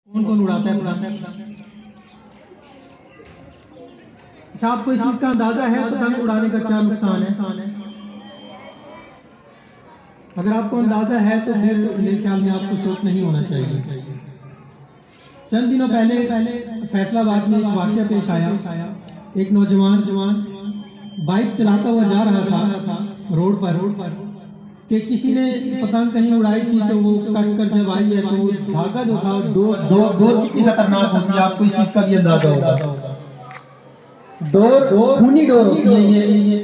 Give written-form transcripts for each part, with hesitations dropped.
کون اڑاتا ہے اچھا آپ کو اس چیز کا اندازہ ہے پتنگ اڑانے کا کیا نقصان ہے؟ اگر آپ کو اندازہ ہے تو پھر میرے خیال میں آپ کو شوق نہیں ہونا چاہیے۔ چند دنوں پہلے فیصل آباد میں ایک واقعہ پیش آیا، ایک نوجوان بائک چلاتا ہوا جا رہا تھا روڈ پر کہ کسی نے پتنگ کہیں اڑائی تھی تو وہ کٹ کر جب آئی ہے تو وہ دھاگا جو تھا ڈور کتنی خطرناک ہوتی ہے آپ کو اس چیز کا بھی اندازہ ہوگا۔ ڈور خونی ڈور ہوتی ہے، یہ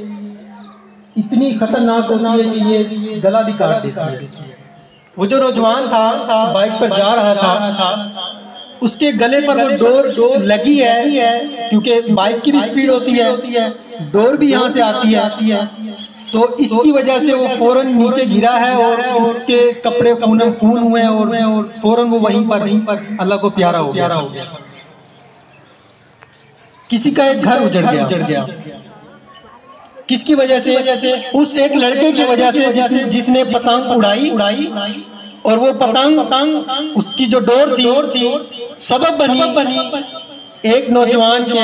اتنی خطرناک ہوتی ہے کہ یہ گلا بھی کاٹ دیتی ہے۔ وہ جو نوجوان تھا بائک پر جا رہا تھا، اس کے گلے پر وہ ڈور لگی ہے کیونکہ بائک کی بھی سپیڈ ہوتی ہے، ڈور بھی یہاں سے آتی ہے، تو اس کی وجہ سے وہ فوراً نیچے گرا ہے اور اس کے کپڑے خون ہوئے اور فوراً وہ وہیں پر اللہ کو پیارا ہو گیا۔ کسی کا ایک گھر اجڑ گیا، کس کی وجہ سے؟ اس ایک لڑکے کی وجہ سے جس نے پتنگ اڑائی اور وہ پتنگ اس کی جو ڈور تھی سبب بنی ایک نوجوان کے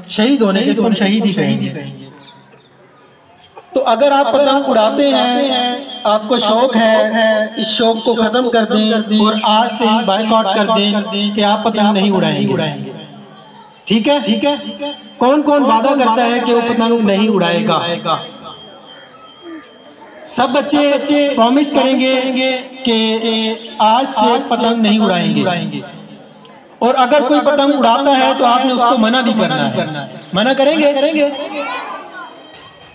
شہید ہونے کے، اس کو ہم شہید ہی کہیں گے۔ تو اگر آپ پتنگ اڑاتے ہیں، آپ کو شوق ہے، اس شوق کو ختم کر دیں اور آج سے ہی بائیکاٹ کر دیں کہ آپ پتنگ نہیں اڑائیں گے۔ ٹھیک ہے؟ کون وعدہ کرتا ہے کہ وہ پتنگ نہیں اڑائے گا؟ سب بچے پرومس کریں گے کہ آج سے پتنگ نہیں اڑائیں گے، اور اگر کوئی پتنگ اڑاتا ہے تو آپ نے اس کو منع بھی کرنا ہے۔ منع کریں گے؟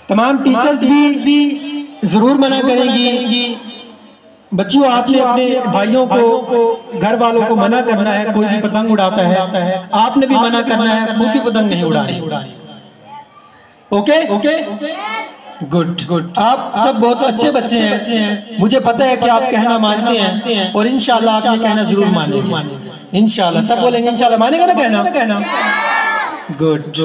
تمام ٹیچرز بھی ضرور منع کریں گی۔ بچیوں آپ نے اپنے بھائیوں کو، گھر والوں کو منع کرنا ہے، کوئی بھی پتنگ اڑاتا ہے آپ نے بھی منع کرنا ہے، کوئی بھی پتنگ نہیں اڑانی۔ اوکے؟ گڈ۔ آپ سب بہت اچھے بچے ہیں، مجھے پتہ ہے کہ آپ کہنا مانتے ہیں اور انشاءاللہ آپ یہ کہنا ضرور مانیں گے۔ انشاءاللہ سب بولیں گے انشاءاللہ، مانے گا نا کہنا؟ گڈ۔